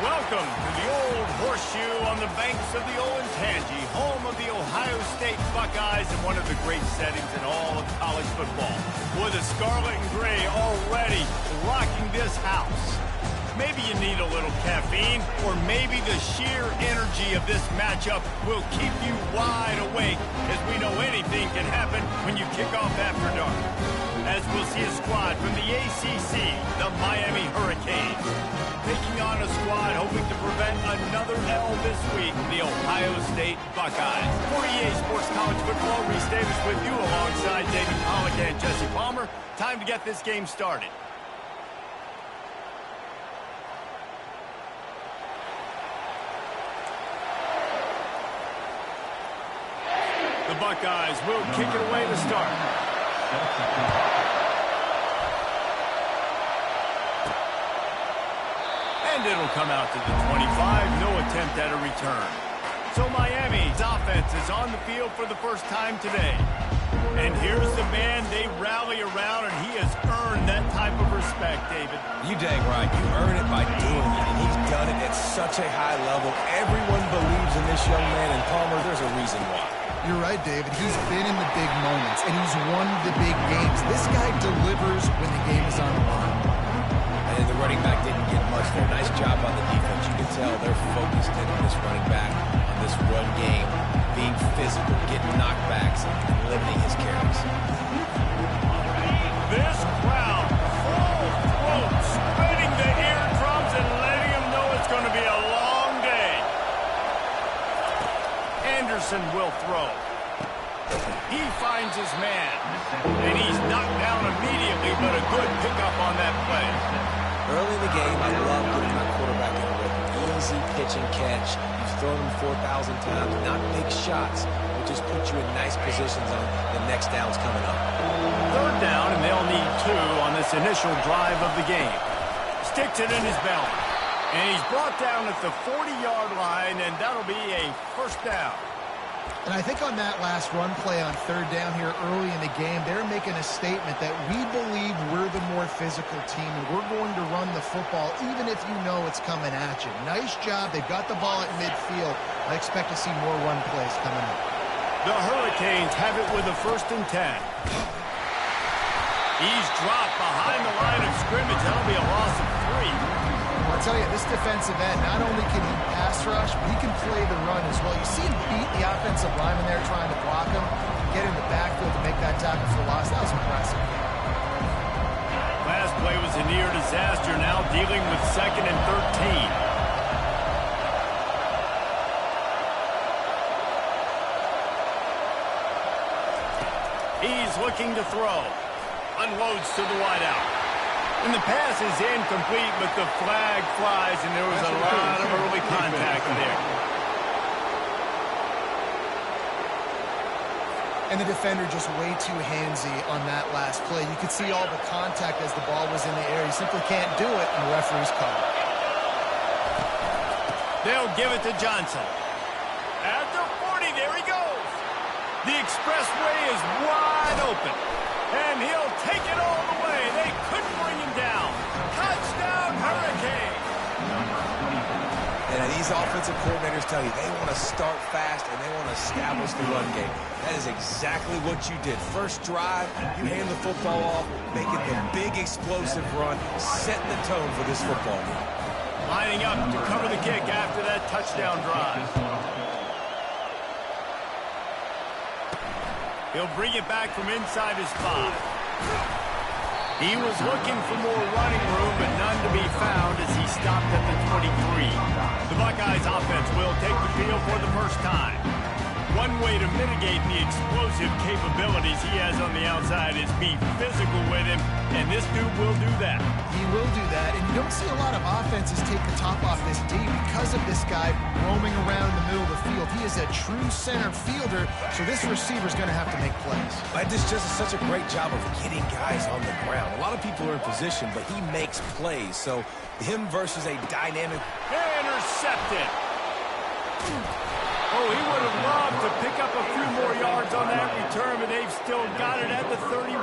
Welcome to the Old Horseshoe on the banks of the Olentangy, home of the Ohio State Buckeyes and one of the great settings in all of college football. With the scarlet and gray already rocking this house. Maybe you need a little caffeine, or maybe the sheer energy of this matchup will keep you wide awake, as we know anything can happen when you kick off after dark. As we'll see a squad from the ACC, the Miami Hurricanes, taking on a squad hoping to prevent another L this week, the Ohio State Buckeyes. For EA Sports College Football, Reese Davis with you alongside David Pollack and Jesse Palmer. Time to get this game started. The Buckeyes will kick it away to start. And it'll come out to the 25. No attempt at a return. So Miami's offense is on the field for the first time today. And here's the man they rally around, and he has earned that type of respect, David. You dang right. You earn it by doing it, and he's done it at such a high level. Everyone believes in this young man, and Palmer, there's a reason why. You're right, David. He's been in the big moments, and he's won the big games. This guy delivers when the game is on the line. And the running back didn't get much there. Nice job on the defense. You can tell they're focused in on this running back, on this run game, being physical, getting knockbacks, and limiting his carries. This crowd, full throat, spreading the eardrums and letting them know it's going to be a long day. Anderson will throw. He finds his man, and he's knocked down immediately, but a good pickup on that play. Early in the game, I love getting my quarterback in a rhythm. Easy pitch and catch. You've thrown him 4,000 times. Not big shots, but just put you in nice positions on the next downs coming up. Third down, and they'll need 2 on this initial drive of the game. Sticks it in his belly. And he's brought down at the 40-yard line, and that'll be a first down. And I think on that last run play on third down here early in the game, they're making a statement that we believe we're the more physical team, and we're going to run the football even if you know it's coming at you. Nice job. They've got the ball at midfield. I expect to see more run plays coming up. The Hurricanes have it with a 1st and 10. He's dropped behind the line of scrimmage. That'll be a loss of 3. I'll tell you, this defensive end, not only can he pass rush, but he can play the run as well. You see him beat the offensive lineman there trying to block him, get in the backfield to make that tackle for loss. That was impressive. Last play was a near disaster, now dealing with 2nd and 13. He's looking to throw. Unloads to the wideout. And the pass is incomplete, but the flag flies, and there was a lot of early contact there. And the defender just way too handsy on that last play. You could see all the contact as the ball was in the air. He simply can't do it, and the referee's called. They'll give it to Johnson. At the 40, there he goes. The expressway is wide open, and he'll take it all the way. They couldn't bring him down. Touchdown, Hurricane. And these offensive coordinators tell you they want to start fast and they want to establish the run game. That is exactly what you did. First drive, you hand the football off, making the big explosive run, setting the tone for this football game. Lining up to cover the kick after that touchdown drive. He'll bring it back from inside his 5. He was looking for more running room, but none to be found as he stopped at the 23. The Buckeyes offense will take the field for the first time. One way to mitigate the explosive capabilities he has on the outside is be physical with him, and this dude will do that. He will do that, and you don't see a lot of offenses take the top off this D because of this guy roaming around in the middle of the field. He is a true center fielder, so this receiver's going to have to make plays. But this just is such a great job of getting guys on the ground. A lot of people are in position, but he makes plays, so him versus a dynamic... Intercepted. Oh, he would have loved to pick up a few more yards on that return, but they've still got it at the 31.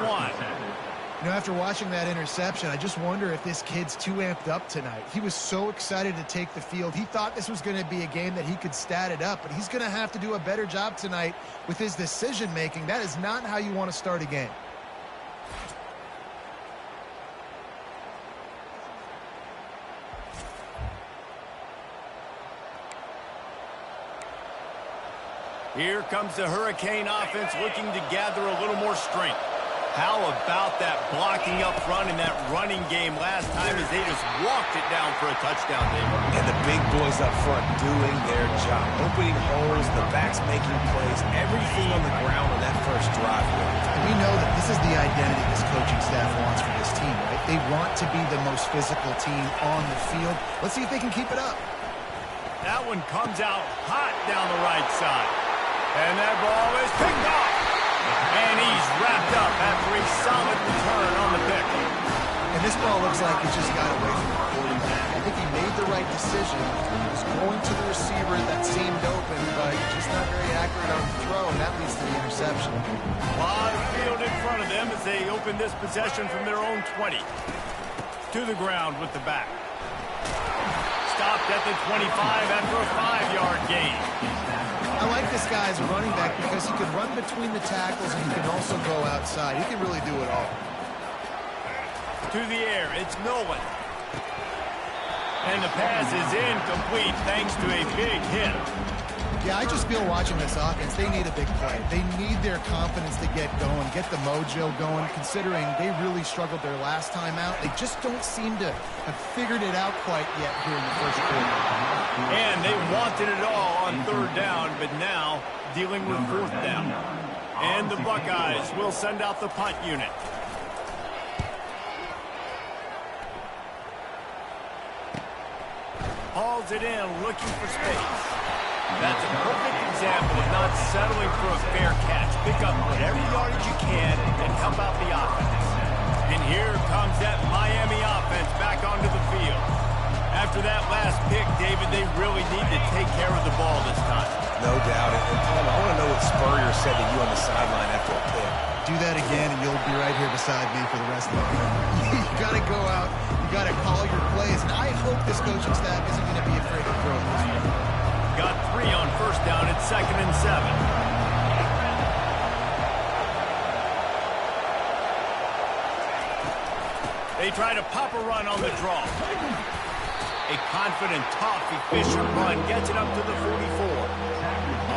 You know, after watching that interception, I just wonder if this kid's too amped up tonight. He was so excited to take the field. He thought this was going to be a game that he could stat it up, but he's going to have to do a better job tonight with his decision-making. That is not how you want to start a game. Here comes the Hurricane offense looking to gather a little more strength. How about that blocking up front in that running game last time as they just walked it down for a touchdown, David? And the big boys up front doing their job. Opening holes, the backs making plays, everything on the ground on that first drive. And we know that this is the identity this coaching staff wants for this team, right? They want to be the most physical team on the field. Let's see if they can keep it up. That one comes out hot down the right side. And that ball is picked off. And he's wrapped up after a solid return on the pick. And this ball looks like it just got away from the quarterback. I think he made the right decision. He was going to the receiver that seemed open, but just not very accurate on the throw, and that leads to the interception. A lot of field in front of them as they open this possession from their own 20. To the ground with the back. Stopped at the 25 after a 5-yard gain. I like this guy as a running back because he can run between the tackles and he can also go outside. He can really do it all. To the air, it's Nolan. And the pass is incomplete thanks to a big hit. Yeah, I just feel watching this offense, they need a big play. They need their confidence to get going, get the mojo going, considering they really struggled their last time out. They just don't seem to have figured it out quite yet here in the first quarter. And they wanted it all on third down, but now dealing with fourth down. And the Buckeyes will send out the punt unit. Hauls it in, looking for space. That's a perfect example of not settling for a fair catch. Pick up whatever yardage you can and help out the offense. And here comes that Miami offense back onto the field. After that last pick, David, they really need to take care of the ball this time. No doubt. And Palmer, I want to know what Spurrier said to you on the sideline after a pick. Do that again, and you'll be right here beside me for the rest of the game. You got to go out. You got to call your plays. And I hope this coaching staff isn't going to be afraid to throw this one. Got 3 on first down at 2nd and 7. They try to pop a run on the draw. A confident, tough, efficient run gets it up to the 44.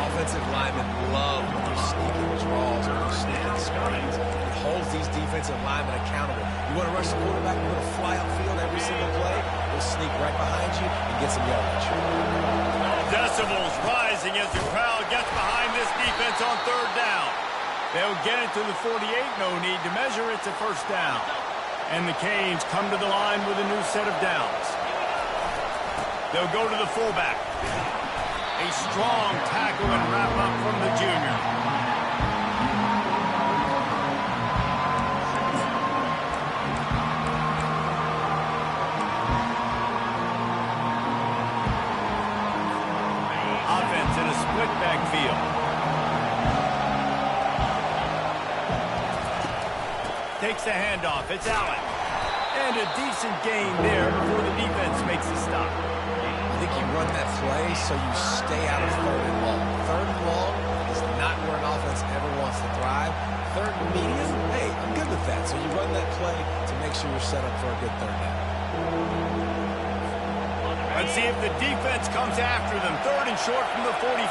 Offensive linemen love when they're sneaking draws or they're sneaking screens. It holds these defensive linemen accountable. You want to rush the quarterback, you want to fly upfield every single play, they'll sneak right behind you and get some yardage. Decibels rising as the crowd gets behind this defense on third down. They'll get it to the 48, no need to measure, it's a first down. And the Canes come to the line with a new set of downs. They'll go to the fullback. A strong tackle and wrap up from the junior. Offense in a split backfield. Takes the handoff. It's Allen. And a decent gain there before the defense makes the stop. I think you run that play so you stay out of 3rd and long. 3rd and long is not where an offense ever wants to thrive. 3rd and medium, hey, I'm good with that. So you run that play to make sure you're set up for a good 3rd down. Let's see if the defense comes after them. 3rd and short from the 45.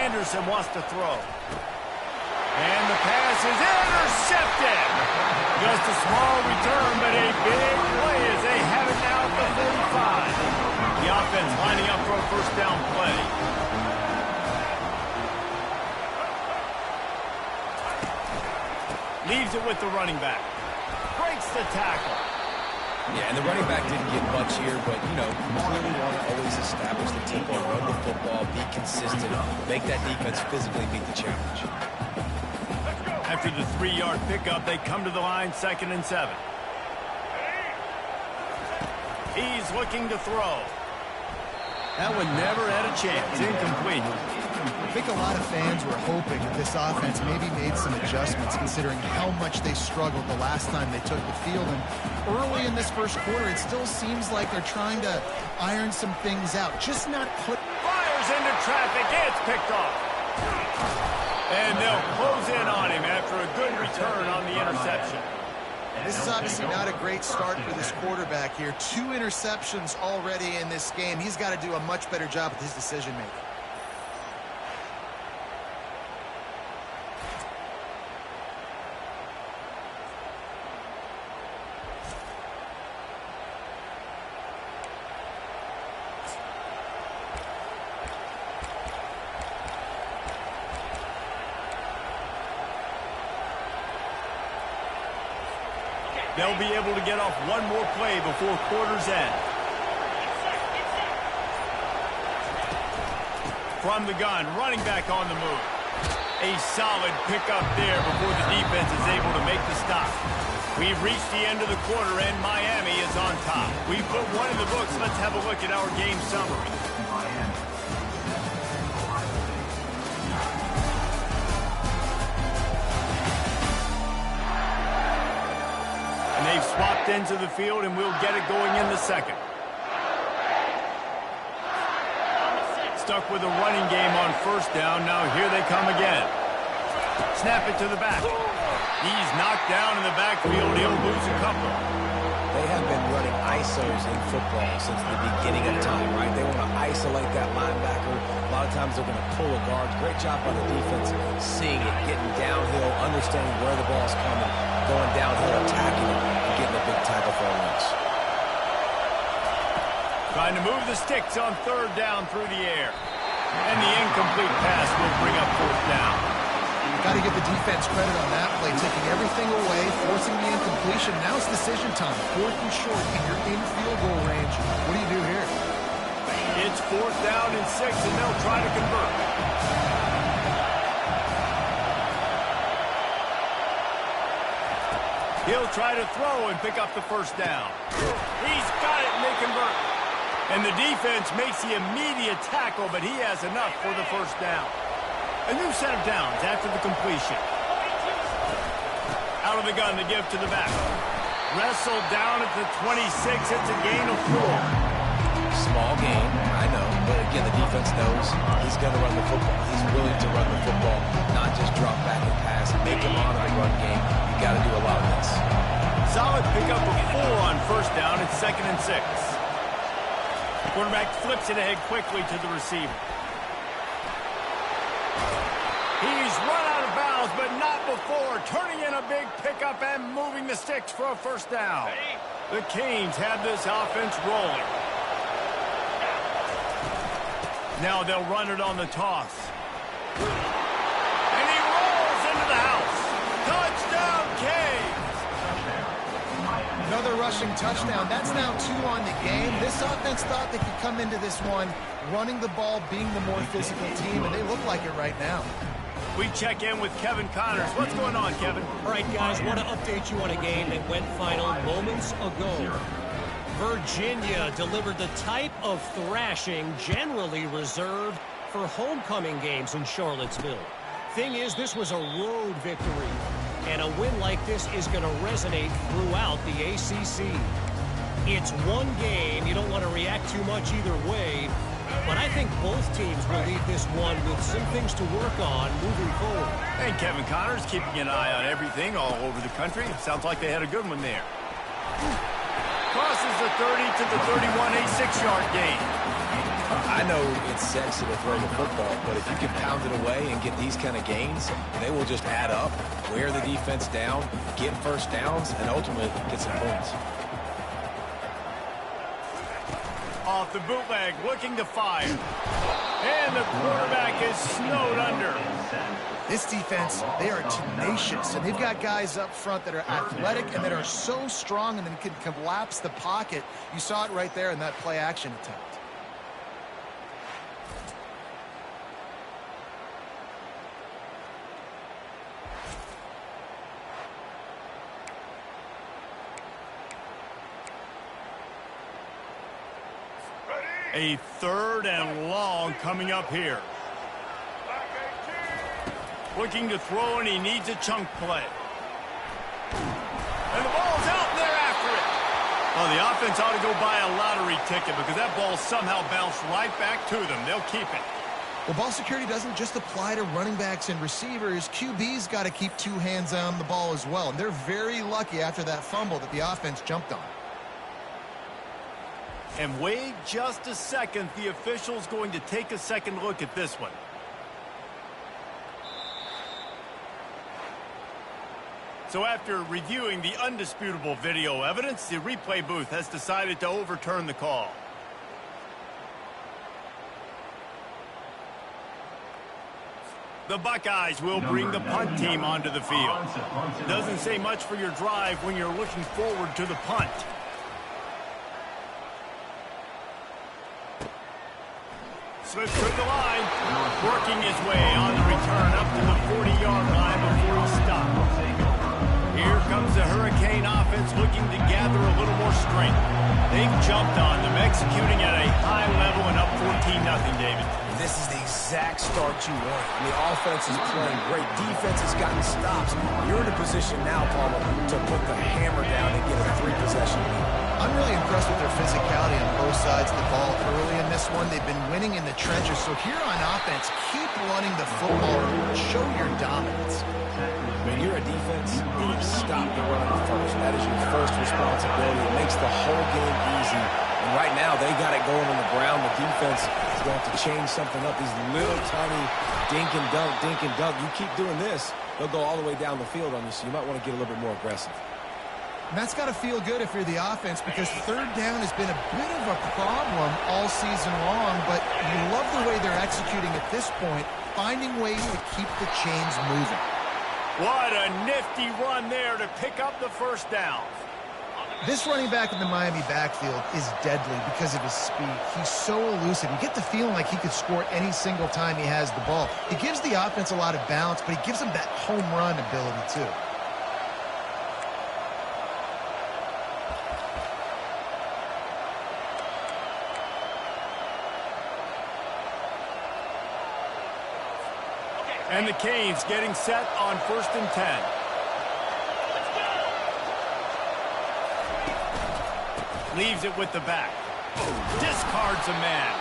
Anderson wants to throw. And the pass is intercepted. Just a small return, but a big play as they have it now at the 45. The offense lining up for a first down play. Leaves it with the running back. Breaks the tackle. Yeah, and the running back didn't get much here, but, you know, you really want to always establish the tempo, run the football, be consistent, make that defense physically meet the challenge. After the 3-yard pickup, they come to the line, 2nd and 7. He's looking to throw. That one never had a chance. Incomplete. I think a lot of fans were hoping that this offense maybe made some adjustments considering how much they struggled the last time they took the field. And early in this first quarter, it still seems like they're trying to iron some things out. Just not put... Fires into traffic. It's picked off. And they'll close in on him after a good return on the interception. This is obviously not a great start for this quarterback here. 2 interceptions already in this game. He's got to do a much better job with his decision-making. They'll be able to get off one more play before quarter's end. From the gun, running back on the move. A solid pickup there before the defense is able to make the stop. We've reached the end of the quarter, and Miami is on top. We put one in the books. Let's have a look at our game summary. They've swapped into the field, and we'll get it going in the second. Stuck with a running game on first down. Now here they come again. Snap it to the back. He's knocked down in the backfield. He'll lose a couple. They have been running ISOs in football since the beginning of time, right? They want to isolate that linebacker. A lot of times they're going to pull a guard. Great job by the defense seeing it, getting downhill, understanding where the ball's coming, going downhill, attacking it, and getting a big tackle for a loss. Trying to move the sticks on third down through the air. And the incomplete pass will bring up fourth down. Got to give the defense credit on that play, taking everything away, forcing the incompletion. Now it's decision time. 4th and short, and you're in field goal range. What do you do here? It's 4th down and 6, and they'll try to convert. He'll try to throw and pick up the first down. He's got it, and they convert. And the defense makes the immediate tackle, but he has enough for the first down. A new set of downs after the completion. Out of the gun, the give to the back. Wrestled down at the 26. It's a gain of 4. Small game, I know. But again, the defense knows he's going to run the football. He's willing to run the football, not just drop back and pass. Make him honor the run game. You got to do a lot of this. Solid pickup of 4 on first down. It's 2nd and 6. Quarterback flips it ahead quickly to the receiver. He's run out of bounds, but not before. Turning in a big pickup and moving the sticks for a first down. The Canes have this offense rolling. Now they'll run it on the toss. And he rolls into the house. Touchdown, Canes! Another rushing touchdown. That's now 2 on the game. This offense thought they could come into this one running the ball, being the more physical team, and they look like it right now. We check in with Kevin Connors. What's going on, Kevin? All right, guys, want to update you on a game that went final moments ago. Virginia delivered the type of thrashing generally reserved for homecoming games in Charlottesville. Thing is, this was a road victory, and a win like this is going to resonate throughout the ACC. It's one game. You don't want to react too much either way, but I think both teams will leave this one with some things to work on moving forward. And Kevin Connors keeping an eye on everything all over the country. Sounds like they had a good one there. Crosses the 30 to the 31, a 6-yard gain. I know it's sexy to throw the football, but if you can pound it away and get these kind of gains, they will just add up, wear the defense down, get first downs, and ultimately get some points. Off the bootleg, looking to fire. And the quarterback is snowed under. This defense, they are tenacious, and they've got guys up front that are athletic and that are so strong and then can collapse the pocket. You saw it right there in that play-action attempt. A 3rd and long coming up here. Looking to throw, and he needs a chunk play. And the ball's out, and they're after it. Oh, the offense ought to go buy a lottery ticket because that ball somehow bounced right back to them. They'll keep it. Well, ball security doesn't just apply to running backs and receivers. QB's got to keep 2 hands on the ball as well. And they're very lucky after that fumble that the offense jumped on. And wait just a second. The official's going to take a second look at this one. So after reviewing the undisputable video evidence, the replay booth has decided to overturn the call. The Buckeyes will bring the punt team onto the field. Doesn't say much for your drive when you're looking forward to the punt. Slips through the line, working his way on the return up to the 40-yard line before he stops. Here comes the Hurricane offense looking to gather a little more strength. They've jumped on them, executing at a high level and up 14-0, David. This is the exact start you want. The offense is playing great. Defense has gotten stops. You're in a position now, Palmer, to put the hammer down and get a 3-possession lead. I'm really impressed with their physicality on both sides of the ball early in this one. They've been winning in the trenches. So here on offense, keep running the football. Show your dominance. When you're a defense, you stop the run first. That is your first responsibility. It makes the whole game easy. And right now, they got it going on the ground. The defense is going to have to change something up. These little tiny dink and dunk, dink and dunk. You keep doing this, they'll go all the way down the field on you, so you might want to get a little bit more aggressive. And that's got to feel good if you're the offense, because 3rd down has been a bit of a problem all season long, but you love the way they're executing at this point, finding ways to keep the chains moving. What a nifty run there to pick up the 1st down. This running back in the Miami backfield is deadly because of his speed. He's so elusive. You get the feeling like he could score any single time he has the ball. He gives the offense a lot of balance, but he gives them that home run ability too. And the Canes getting set on 1st and 10. Leaves it with the back. Discards a man.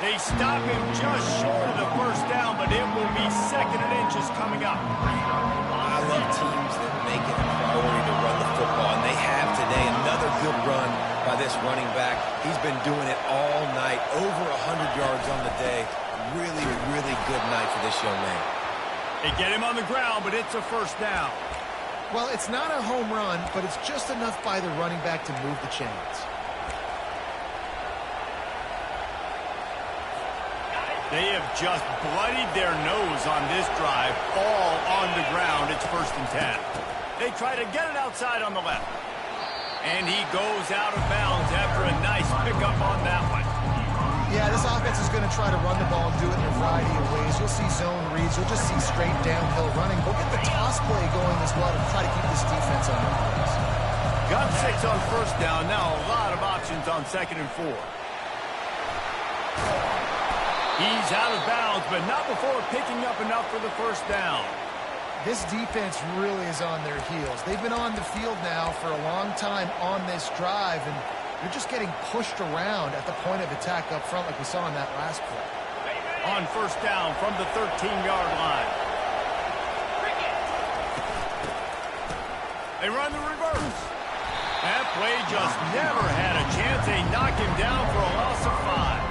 They stop him just short of the 1st down, but it will be 2nd and inches coming up. I love teams that make it a priority to run the football, and they have today. Another good run by this running back. He's been doing it all night, over 100 yards on the day. Really, really good night for this young man. They get him on the ground, but it's a 1st down. Well, it's not a home run, but it's just enough by the running back to move the chains. They have just bloodied their nose on this drive, all on the ground. It's 1st and 10. They try to get it outside on the left. And he goes out of bounds after a nice pickup on that one. Yeah, this offense is going to try to run the ball and do it in a variety of ways. You'll see zone reads. You'll just see straight downhill running. We'll get the toss play going as well to try to keep this defense on their toes. Got 6 on 1st down. Now a lot of options on 2nd and 4. He's out of bounds, but not before picking up enough for the 1st down. This defense really is on their heels. They've been on the field now for a long time on this drive, and they're just getting pushed around at the point of attack up front like we saw in that last play. On 1st down from the 13-yard line. They run the reverse. That play just never had a chance. They knock him down for a loss of 5.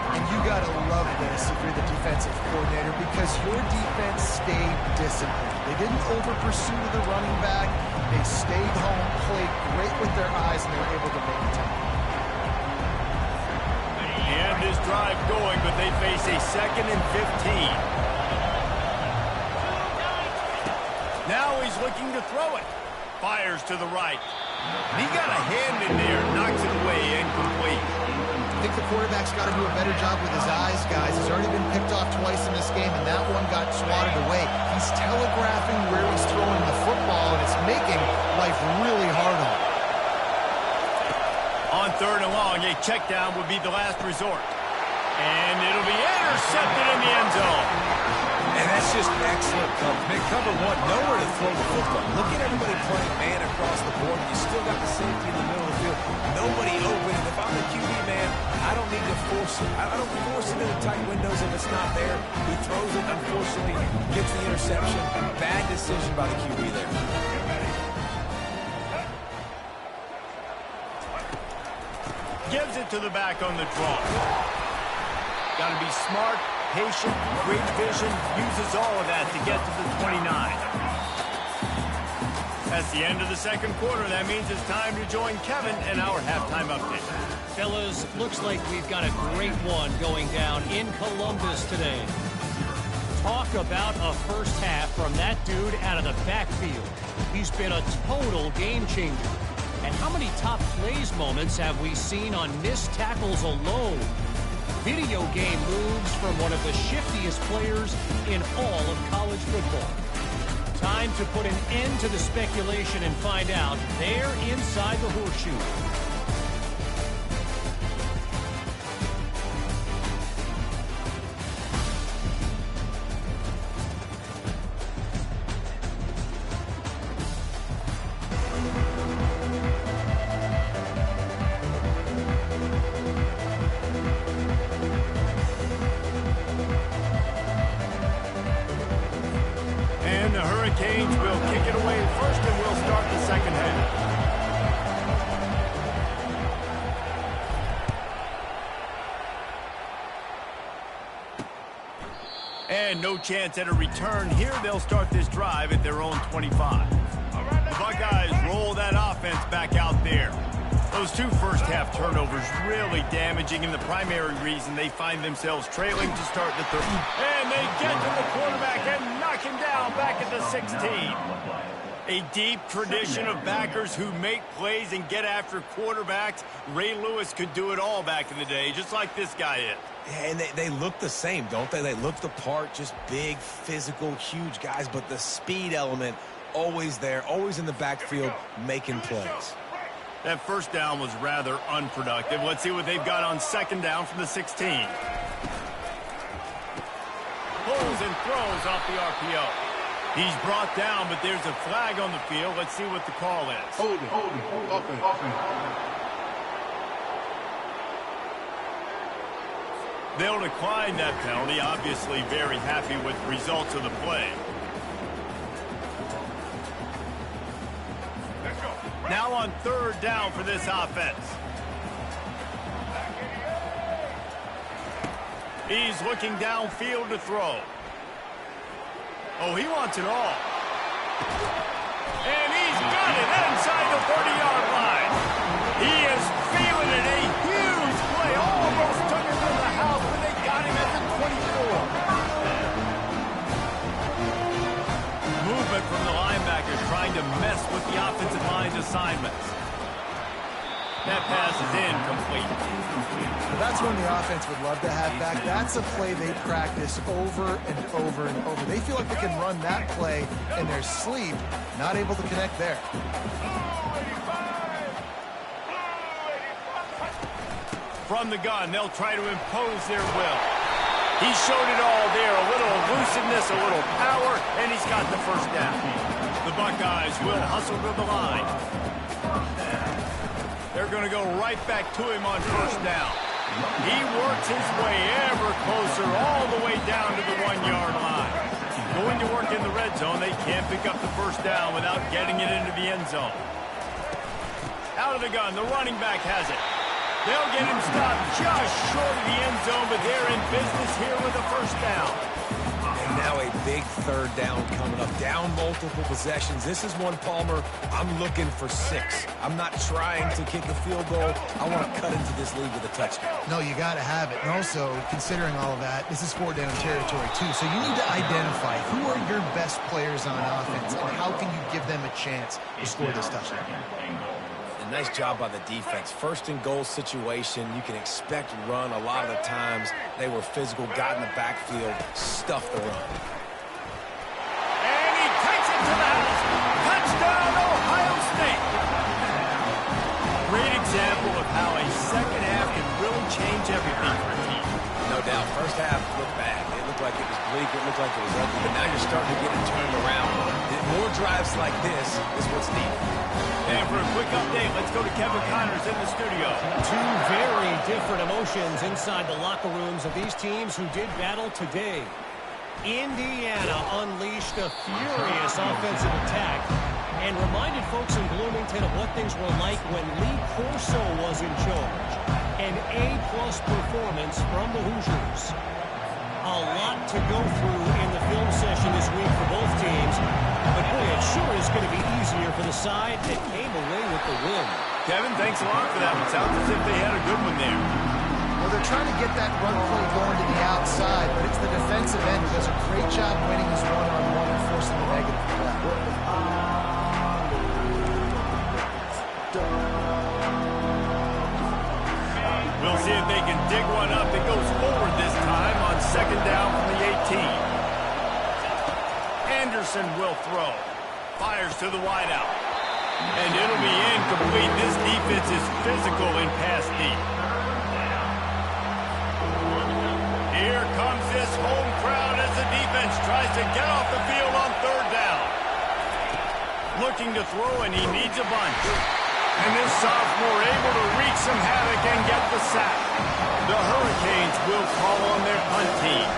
And you got to love this if you're the defensive coordinator, because your defense stayed disciplined. They didn't over-pursue to the running back. They stayed home, played great with their eyes, and they were able to make it time. And this drive going, but they face a 2nd and 15. Now he's looking to throw it. Fires to the right. He got a hand in there, knocks it away, incomplete. I think the quarterback's got to do a better job with his eyes, guys. He's already been picked off twice in this game, and that one got swatted away. He's telegraphing where he's throwing the football, and it's making life really hard on him. On 3rd and long, a check down would be the last resort. And it'll be intercepted in the end zone. And that's just excellent coverage. Man, cover one, nowhere to throw the football. Look at everybody playing man across the board. You still got the safety in the middle of the field. Nobody open. And if I'm the QB, man, I don't need to force it. I don't force it into tight windows if it's not there. He throws it, unfortunately, gets the interception. Bad decision by the QB there. Gives it to the back on the draw. Got to be smart, patient, great vision, uses all of that to get to the 29. That's the end of the 2nd quarter. That means it's time to join Kevin in our halftime update. Fellas, looks like we've got a great one going down in Columbus today. Talk about a first half from that dude out of the backfield. He's been a total game changer. And how many top plays moments have we seen on missed tackles alone? Video game moves from one of the shiftiest players in all of college football. Time to put an end to the speculation and find out there inside the horseshoe. Hurricanes will kick it away first, and we'll start the 2nd half. And no chance at a return here. They'll start this drive at their own 25. The Buckeyes roll that offense back out there. Those 2 first-half turnovers really damaging, and the primary reason they find themselves trailing to start the 3rd. And they get to the quarterback and knock him down back at the 16. A deep tradition of backers who make plays and get after quarterbacks. Ray Lewis could do it all back in the day, just like this guy is. And they look the same, don't they? They look the part, just big, physical, huge guys, but the speed element always there, always in the backfield, making plays. That first down was rather unproductive. Let's see what they've got on 2nd down from the 16. Pulls and throws off the RPO. He's brought down, but there's a flag on the field. Let's see what the call is. Hold it. They'll decline that penalty. Obviously very happy with the results of the play. Now on 3rd down for this offense. He's looking downfield to throw. Oh, he wants it all. And he's got it inside the 30-yard line. He is feeling it. A huge play. Almost took him to the house, but they got him at the 24. Movement from the linebackers trying to mess with the offensive line's assignments. That pass is incomplete. Well, that's when the offense would love to have back. That's a play they practice over and over and over. They feel like they can run that play in their sleep, not able to connect there. From the gun, they'll try to impose their will. He showed it all there, a little elusiveness, a little power, and he's got the first down. The Buckeyes will hustle to the line. They're going to go right back to him on 1st down. He works his way ever closer all the way down to the 1-yard line. Going to work in the red zone, they can't pick up the 1st down without getting it into the end zone. Out of the gun, the running back has it. They'll get him stopped just short of the end zone, but they're in business here with a 1st down. And now a big 3rd down coming up. Down multiple possessions. This is one, Palmer, I'm looking for 6. I'm not trying to kick a field goal. I want to cut into this lead with a touchdown. No, you got to have it. And also, considering all of that, this is 4-down territory, too. So you need to identify who are your best players on offense and how can you give them a chance to score this touchdown. Nice job by the defense. 1st and goal situation, you can expect run. A lot of the times they were physical, got in the backfield, stuffed the run. And he takes it to the house. Touchdown, Ohio State. Great example of how a change everything for a team. No doubt. First half looked bad. It looked like it was bleak. It looked like it was ugly. But now you're starting to get it turned around. More drives like this is what's needed. And for a quick update, let's go to Kevin Connors in the studio. Two very different emotions inside the locker rooms of these teams who did battle today. Indiana unleashed a furious offensive attack and reminded folks in Bloomington of what things were like when Lee Corso was in charge. An A-plus performance from the Hoosiers. A lot to go through in the film session this week for both teams, but boy, it sure is going to be easier for the side that came away with the win. Kevin, thanks a lot for that. It sounds as if they had a good one there. Well, they're trying to get that run play going to the outside, but it's the defensive end who does a great job winning his one-on-one and forcing the negative for that. We'll see if they can dig one up that goes forward this time on second down from the 18. Anderson will throw. Fires to the wideout. And it'll be incomplete. This defense is physical in pass deep. Here comes this home crowd as the defense tries to get off the field on third down. Looking to throw, and he needs a bunch. And this sophomore able to wreak some havoc and get the sack. The Hurricanes will call on their punt team.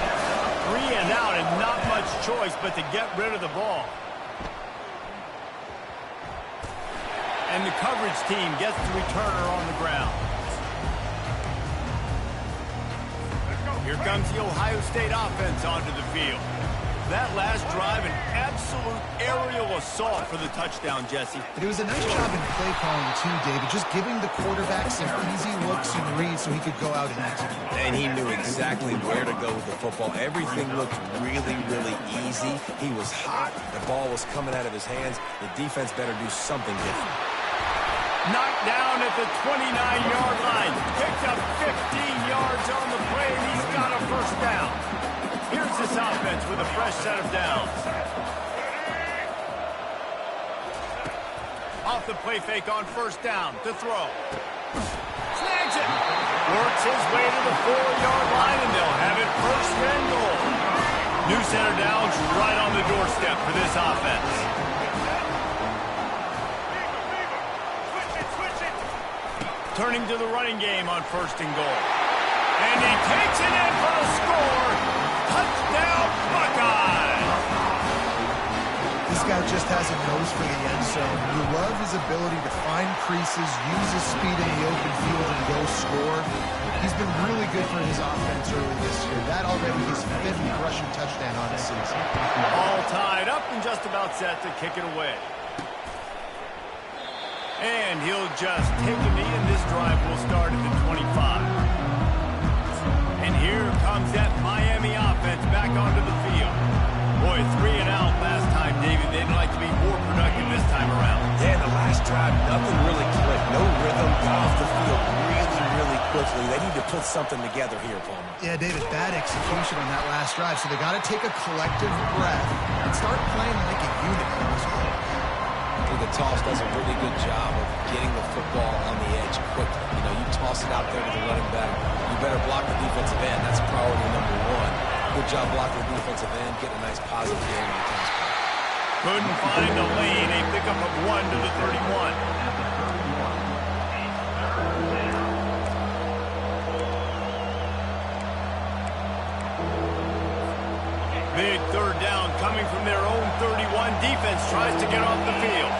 3 and out and not much choice but to get rid of the ball. And the coverage team gets the returner on the ground. Here comes the Ohio State offense onto the field. That last drive, an absolute aerial assault for the touchdown, Jesse. But it was a nice job in play calling, too, David. Just giving the quarterback some easy looks and reads so he could go out and execute. And he knew exactly where to go with the football. Everything looked really, really easy. He was hot. The ball was coming out of his hands. The defense better do something different. Knocked down at the 29-yard line. Picked up 15 yards on the play, and he's got a first down. Here's this offense with a fresh set of downs. Off the play fake on first down to throw. Snags it. Works his way to the 4-yard line, and they'll have it first and goal. New center downs right on the doorstep for this offense. Turning to the running game on first and goal. And he takes it in for the score. Touchdown, Buckeyes! This guy just has a nose for the end zone. You love his ability to find creases, use his speed in the open field, and go score. He's been really good for his offense early this year. That already his 5th rushing touchdown on the season. All tied up and just about set to kick it away. And he'll just take a knee, and this drive will start at the 25. And here comes that Miami offense back onto the field. Boy, 3 and out last time, David. They'd like to be more productive this time around. Yeah, the last drive, nothing really clicked. No rhythm, got off the field really, really quickly. They need to put something together here, Palmer. Yeah, David, bad execution on that last drive. So they got to take a collective breath and start playing like a unit in this one. The toss does a really good job of getting the football on the edge quickly. You know, you toss it out there to the running back. You better block the defensive end. That's priority number 1. Good job blocking the defensive end, getting a nice positive game on the tennis court. Couldn't find a lane. A pickup of 1 to the 31. Big third down coming from their own 31. Defense tries to get off the field.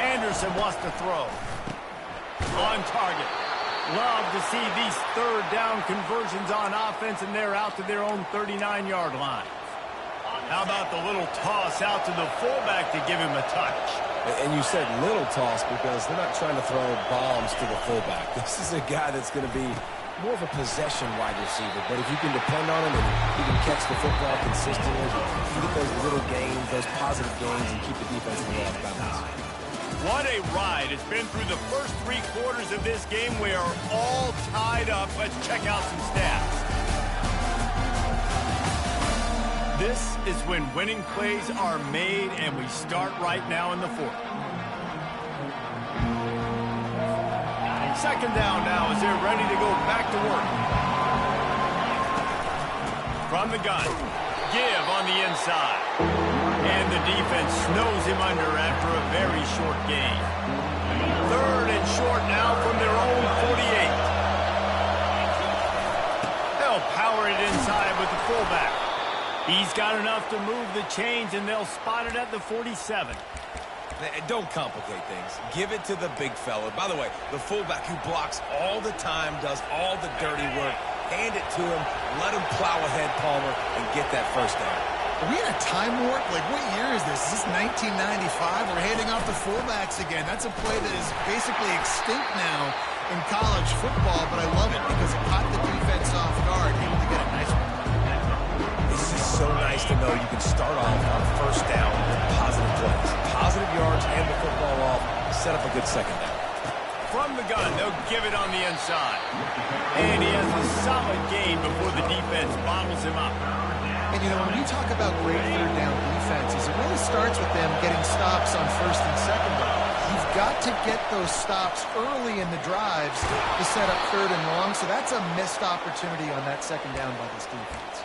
Anderson wants to throw. On target. Love to see these third down conversions on offense, and they're out to their own 39-yard line. How about the little toss out to the fullback to give him a touch? And you said little toss because they're not trying to throw bombs to the fullback. This is a guy that's going to be more of a possession wide receiver, but if you can depend on him and he can catch the football consistently, you get those little gains, those positive gains, and keep the defense in the off balance. What a ride. It's been through the first 3 quarters of this game. We are all tied up. Let's check out some stats. This is when winning plays are made, and we start right now in the 4th. second down now as they're ready to go back to work. From the gun, give on the inside. And the defense snows him under after a very short gain. Third and short now from their own 48. They'll power it inside with the fullback. He's got enough to move the chains, and they'll spot it at the 47. Don't complicate things. Give it to the big fella. By the way, the fullback who blocks all the time, does all the dirty work. Hand it to him, let him plow ahead, Palmer, and get that first down. Are we in a time warp? Like, what year is this? Is this 1995? We're handing off the fullbacks again. That's a play that is basically extinct now in college football, but I love it because it caught the defense off guard, able to get a nice one. It's just so nice to know you can start off on first down with positive plays. Positive yards, hand the football off, set up a good second down. From the gun, they'll give it on the inside. And he has a solid gain before the defense bottles him up. And, you know, when we talk about great third down defenses, it really starts with them getting stops on first and second down. You've got to get those stops early in the drives to set up third and long, so that's a missed opportunity on that second down by this defense.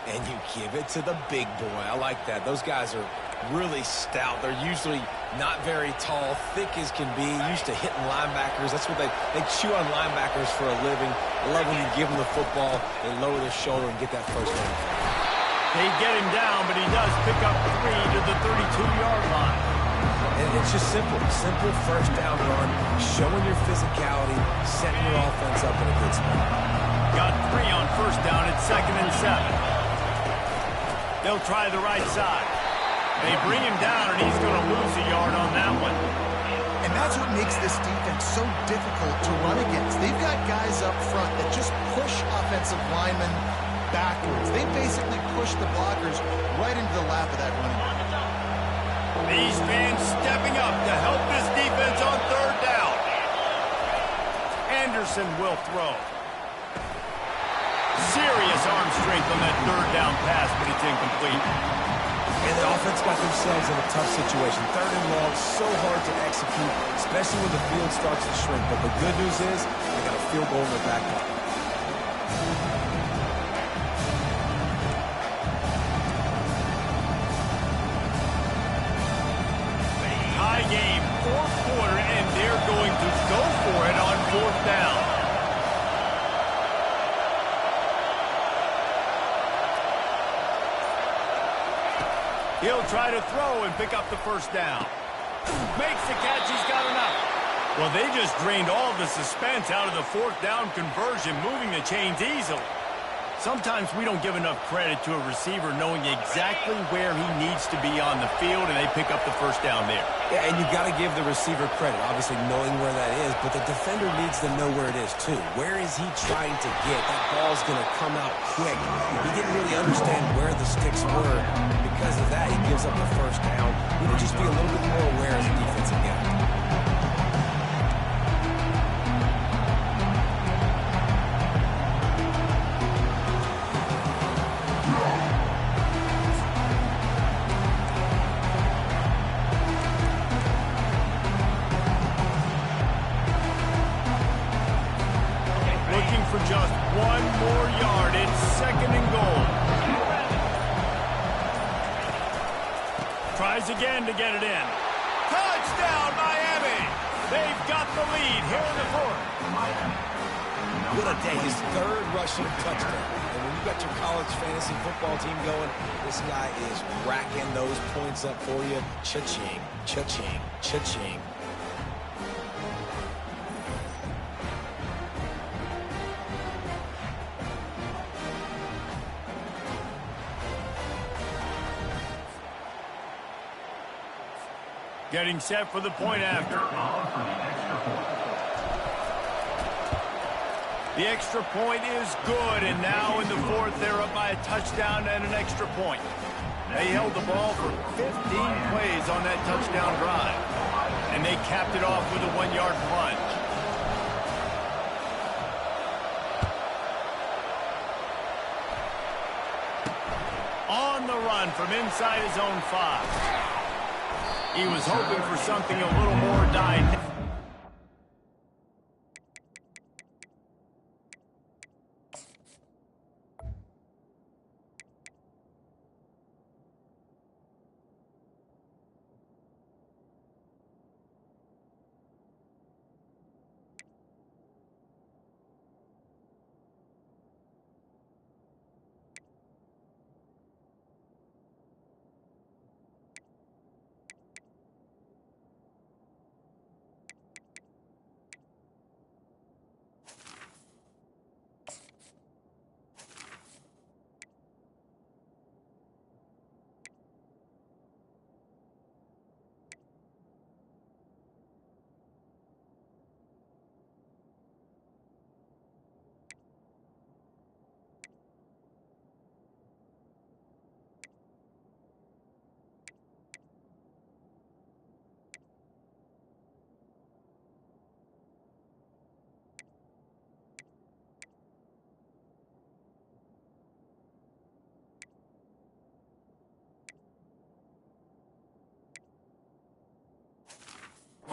And you give it to the big boy. I like that. Those guys are really stout. They're usually not very tall, thick as can be, used to hitting linebackers. That's what they chew on linebackers for a living. I love when you give them the football, they lower their shoulder and get that first down. They get him down, but he does pick up 3 to the 32-yard line. And it's just simple. Simple first down run, showing your physicality, setting your offense up in a good spot. Got 3 on first down at 2nd and 7. They'll try the right side. They bring him down, and he's going to lose a yard on that one. And that's what makes this defense so difficult to run against. They've got guys up front that just push offensive linemen backwards. They basically push the blockers right into the lap of that running back. These fans stepping up to help this defense on third down. Anderson will throw. Serious arm strength on that third down pass, but it's incomplete. And the offense got themselves in a tough situation. Third and long, so hard to execute, especially when the field starts to shrink. But the good news is they got a field goal in their back pocket. High game, fourth quarter, and they're going to go for it on fourth down. He'll try to throw and pick up the first down. Makes the catch, he's got enough. Well, they just drained all the suspense out of the fourth down conversion, moving the chains easily. Sometimes we don't give enough credit to a receiver knowing exactly where he needs to be on the field, and they pick up the first down there. Yeah, and you got to give the receiver credit, obviously knowing where that is, but the defender needs to know where it is too. Where is he trying to get? That ball's going to come out quick. He didn't really understand where the sticks were. Because of that, he gives up the first down. He would just be a little bit more aware as a defensive guy. Looking for just one more yard. It's 2nd and goal. Tries again to get it in. Touchdown, Miami! They've got the lead here in the fourth. What a day. His third rushing touchdown. And when you got your college fantasy football team going, this guy is racking those points up for you. Cha-ching, cha-ching, cha-ching. Getting set for the point after. The extra point is good, and now in the fourth, they're up by a touchdown and an extra point. They held the ball for 15 plays on that touchdown drive, and they capped it off with a 1-yard plunge. On the run from inside his own 5. He was hoping for something a little more dynamic.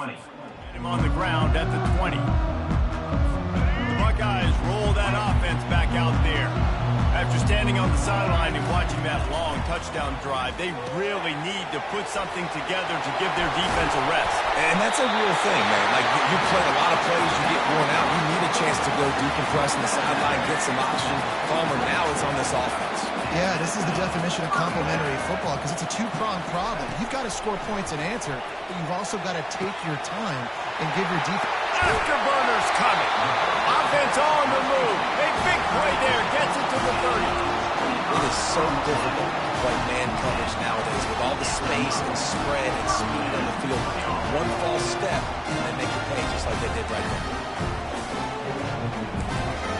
Him on the ground at the 20. The Buckeyes roll that offense back out there. After standing on the sideline and watching that long touchdown drive, they really need to put something together to give their defense a rest. And that's a real thing, man. Like, you play a lot of plays, you get worn out. You need a chance to go decompress on the sideline, get some oxygen. Palmer, now it's on this offense. Yeah, this is the definition of complementary football because it's a two-pronged problem. You've got to score points and answer, but you've also got to take your time and give your defense. Afterburners coming. Offense on the move. A big play there. Gets it to the 30. It is so difficult to play man coverage nowadays with all the space and spread and speed on the field. One false step, and they make you pay just like they did right there.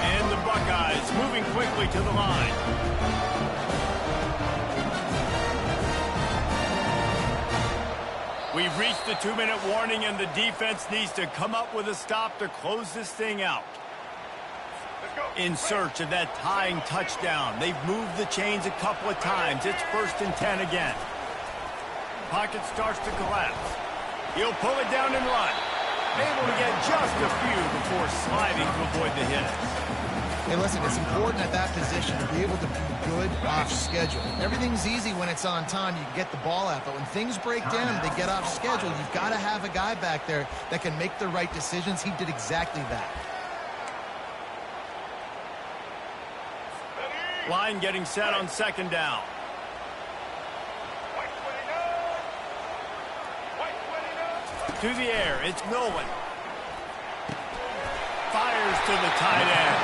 And the Buckeyes moving quickly to the line. We've reached the 2-minute warning, and the defense needs to come up with a stop to close this thing out. In search of that tying touchdown. They've moved the chains a couple of times. It's 1st and 10 again. Pocket starts to collapse. He'll pull it down and run. Able to get just a few before sliding to avoid the hit. Hey, listen, it's important at that position to be able to be good off schedule. Everything's easy when it's on time. You can get the ball out. But when things break down and they get off schedule, you've got to have a guy back there that can make the right decisions. He did exactly that. Line getting set on 2nd down. To the air, it's Nolan. Fires to the tight end.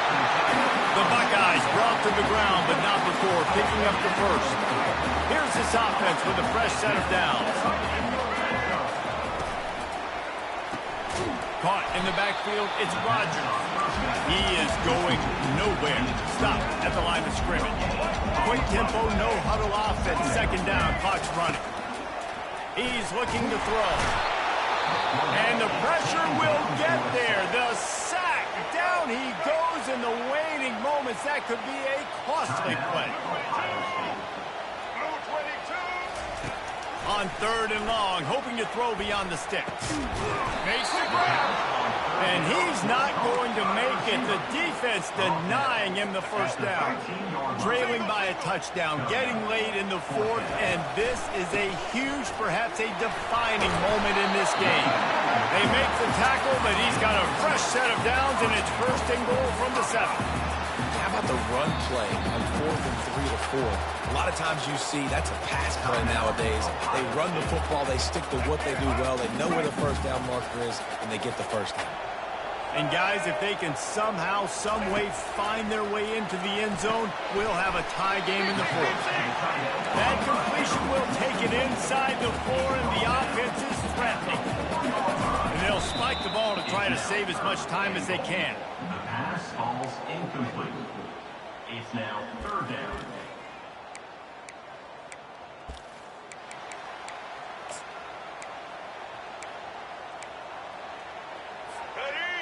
The Buckeyes brought to the ground, but not before picking up the first. Here's this offense with a fresh set of downs. Caught in the backfield, it's Rodgers. He is going nowhere. Stop at the line of scrimmage. Quick tempo, no huddle offense. 2nd down, clock's running. He's looking to throw. And the pressure will get there. The sack. Down he goes in the waning moments. That could be a costly play. On 3rd and long, hoping to throw beyond the sticks. Makes the grab. And he's not going to make it. The defense denying him the 1st down. Trailing by a touchdown, getting late in the 4th, and this is a huge, perhaps a defining moment in this game. They make the tackle, but he's got a fresh set of downs, and it's 1st and goal from the 7. How about the run play on 4th and 3 to 4? A lot of times you see that's a pass play nowadays. They run the football, they stick to what they do well, they know where the 1st down marker is, and they get the 1st down. And guys, if they can somehow, some way find their way into the end zone, we'll have a tie game in the 4th. That completion will take it inside the 4, and the offense is threatening. And they'll spike the ball to try to save as much time as they can. The pass falls incomplete. It's now 3rd down.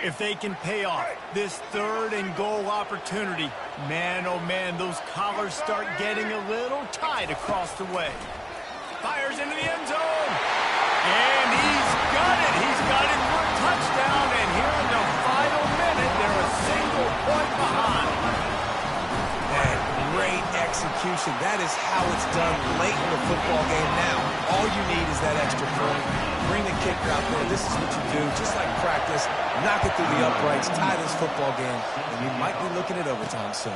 If they can pay off this 3rd and goal opportunity, man, oh man, those collars start getting a little tight across the way. Fires into the end zone. And he's got it. He's got it for a touchdown. And here in the final minute, they're a single point behind. Man, great execution. That is how it's done late in the football game now. All you need is that extra point. Bring the kicker out there. This is what you do. Just like practice, knock it through the uprights, tie this football game, and you might be looking at overtime soon.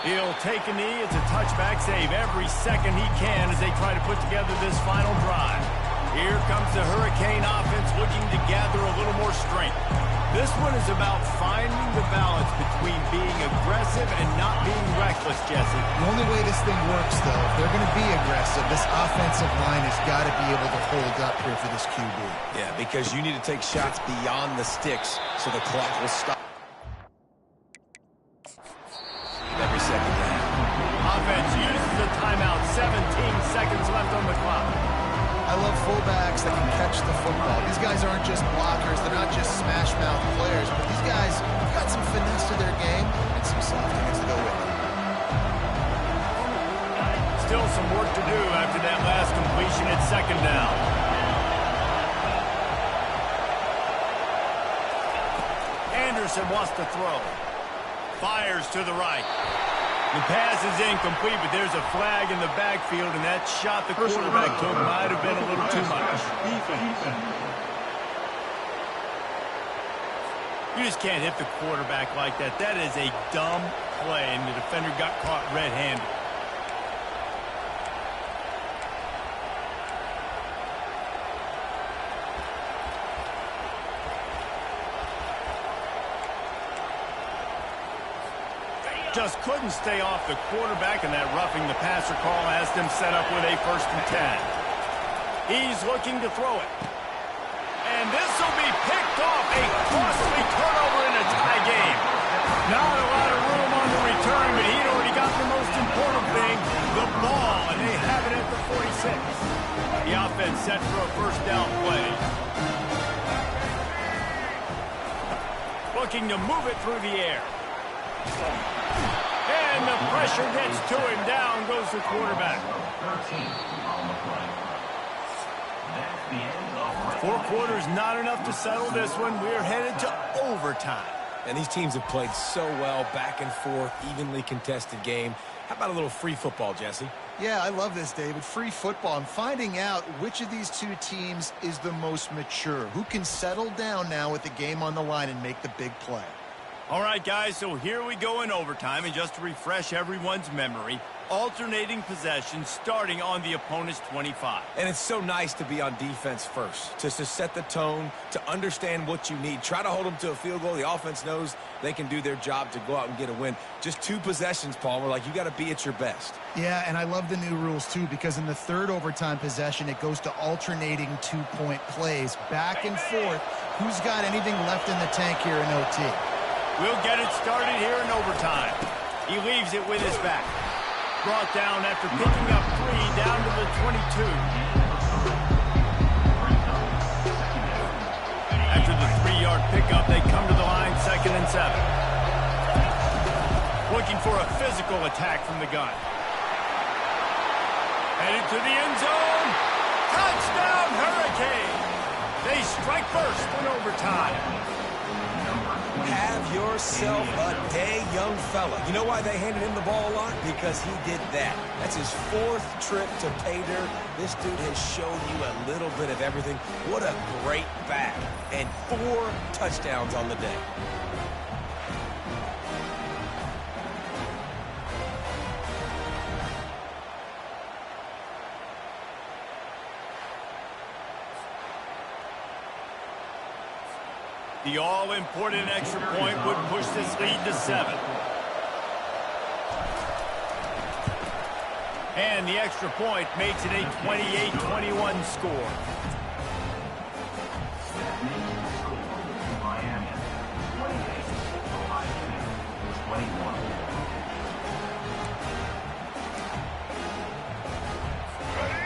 He'll take a knee. It's a touchback save every second he can as they try to put together this final drive. Here comes the Hurricane offense looking to gather a little more strength. This one is about finding the balance between being aggressive and not being reckless, Jesse. The only way this thing works, though, if they're going to be aggressive, this offensive line has got to be able to hold up here for this QB. Yeah, because you need to take shots beyond the sticks so the clock will stop. Every second down. Offense uses a timeout. 17 seconds left on the clock. I love fullbacks that can catch the football. These guys aren't just blockers. They're not just smash-mouth players. But these guys have got some finesse to their game and some soft hands to go with it. Still some work to do after that last completion at 2nd down. Henderson wants to throw. Fires to the right. The pass is incomplete, but there's a flag in the backfield, and that shot the quarterback took might have been a little too much. You just can't hit the quarterback like that. That is a dumb play, and the defender got caught red-handed. Just couldn't stay off the quarterback, and that roughing the passer call has them set up with a 1st and 10. He's looking to throw it. And this will be picked off. A costly turnover in a tie game. Not a lot of room on the return, but he'd already got the most important thing, the ball, and they have it at the 46. The offense set for a 1st down play. Looking to move it through the air. And the pressure gets to him. Down goes the quarterback. 4 quarters not enough to settle this one. We're headed to overtime. And these teams have played so well, back and forth, evenly contested game. How about a little free football, Jesse? Yeah, I love this, David. Free football. I'm finding out which of these two teams is the most mature, who can settle down now with the game on the line and make the big play. All right, guys, so here we go in overtime, and just to refresh everyone's memory, alternating possession starting on the opponent's 25. And it's so nice to be on defense first, to set the tone, to understand what you need. Try to hold them to a field goal. The offense knows they can do their job to go out and get a win. Just 2 possessions, Paul. We're like, you got to be at your best. Yeah, and I love the new rules, too, because in the 3rd overtime possession, it goes to alternating 2-point plays, back and forth. Who's got anything left in the tank here in OT? We'll get it started here in overtime. He leaves it with his back. Brought down after picking up 3 down to the 22. After the 3-yard pickup, they come to the line 2nd and 7. Looking for a physical attack from the gun. Headed to the end zone. Touchdown, Hurricane! They strike first in overtime. Have yourself a day, young fella. You know why they handed him the ball a lot? Because he did that. That's his 4th trip to pay dirt. This dude has shown you a little bit of everything. What a great back. And 4 touchdowns on the day. The all-important extra point would push this lead to 7. And the extra point makes it a 28-21 score.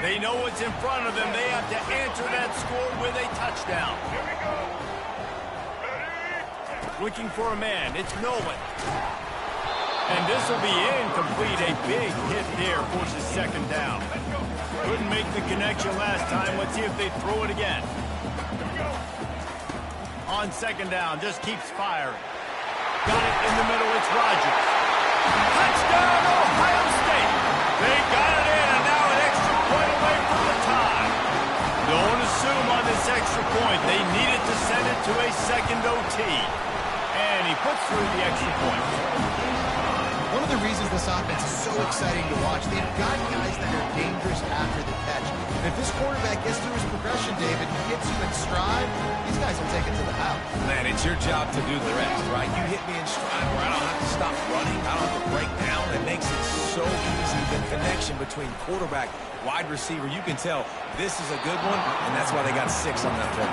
They know what's in front of them. They have to answer that score with a touchdown. Looking for a man. It's Nolan. And this will be incomplete. A big hit there forces 2nd down. Couldn't make the connection last time. Let's see if they throw it again. On 2nd down, just keeps firing. Got it in the middle. It's Rodgers. Touchdown, Ohio State. They got it in, and now an extra point away from the tie. Don't assume on this extra point. They needed to send it to a 2nd OT. And he puts through the extra point. One of the reasons this offense is so exciting to watch, they've got guys that are dangerous after the catch. And if this quarterback gets through his progression, David, he gets you in stride, these guys will take it to the house. Man, it's your job to do the rest, right? You hit me in stride where I don't have to stop running. I don't have to break down. It makes it so easy. The connection between quarterback, wide receiver, you can tell this is a good one, and that's why they got 6 on that play.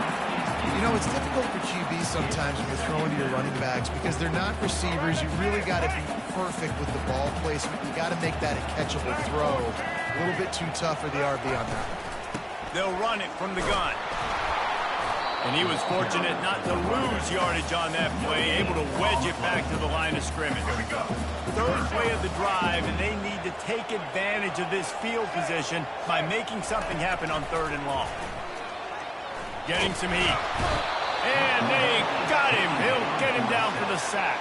You know, it's difficult for QBs sometimes when you're throwing to your running backs because they're not receivers. You really got to be perfect with the ball placement. You got to make that a catchable throw. A little bit too tough for the RB on that. They'll run it from the gun. And he was fortunate not to lose yardage on that play, able to wedge it back to the line of scrimmage. 3rd play of the drive, and they need to take advantage of this field position by making something happen on 3rd and long. Getting some heat. And they got him. He'll get him down for the sack.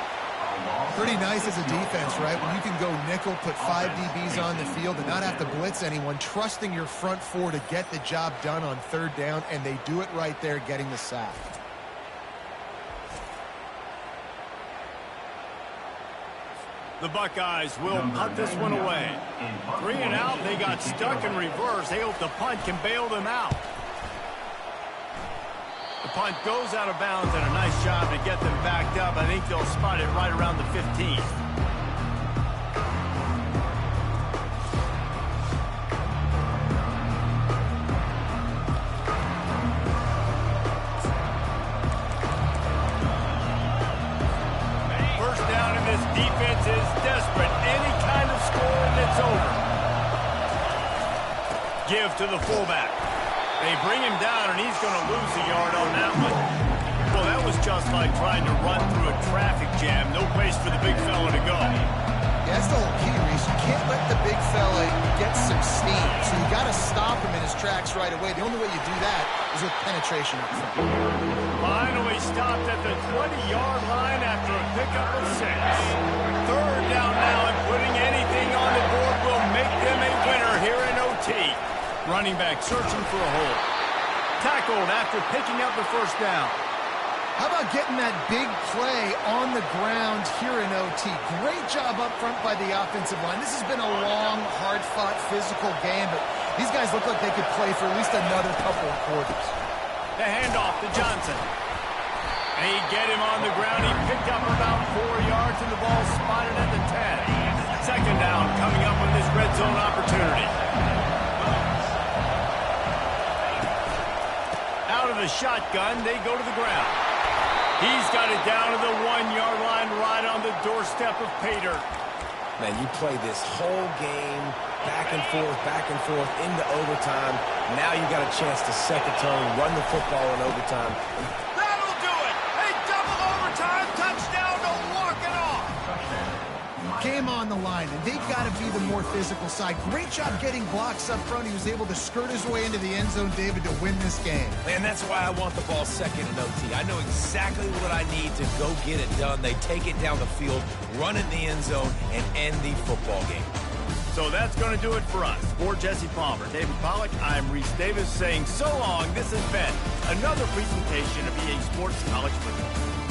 Pretty nice as a defense, right? When you can go nickel, put 5 DBs on the field and not have to blitz anyone, trusting your front 4 to get the job done on 3rd down, and they do it right there, getting the sack. The Buckeyes will punt this one away. 3 and out. They got stuck in reverse. They hope the punt can bail them out. The punt goes out of bounds, and a nice job to get them backed up. I think they'll spot it right around the 15. First down, and this defense is desperate. Any kind of score, and it's over. Give to the fullback. They bring him down, and he's going to lose a yard on that one. Well, that was just like trying to run through a traffic jam. No place for the big fella to go. Yeah, that's the whole key, Reese. You can't let the big fella get some steam. So you got to stop him in his tracks right away. The only way you do that is with penetration up front. Finally stopped at the 20-yard line after a pickup of 6. 3rd down now, and putting anything on the board will make them a winner here in OT. Running back searching for a hole. Tackled after picking up the 1st down. How about getting that big play on the ground here in OT? Great job up front by the offensive line. This has been a long, hard-fought, physical game, but these guys look like they could play for at least another couple of quarters. The handoff to Johnson. And he get him on the ground. He picked up about 4 yards, and the ball spotted at the 10. 2nd down coming up with this red zone opportunity. Out of the shotgun, they go to the ground. He's got it down to the 1-yard line right on the doorstep of Pater. Man, you play this whole game back and forth into overtime. Now you got a chance to set the tone, run the football in overtime. That'll do it! A double overtime touchdown to walk it off! Game on the line, and they've got to be the more physical side. Great job getting blocks up front. He was able to skirt his way into the end zone, David, to win this game. And that's why I want the ball second in OT. I know exactly what I need to go get it done. They take it down the field, run it in the end zone, and end the football game. So that's going to do it for us. For Jesse Palmer, David Pollack, I'm Reese Davis saying so long. This has been another presentation of EA Sports College Football.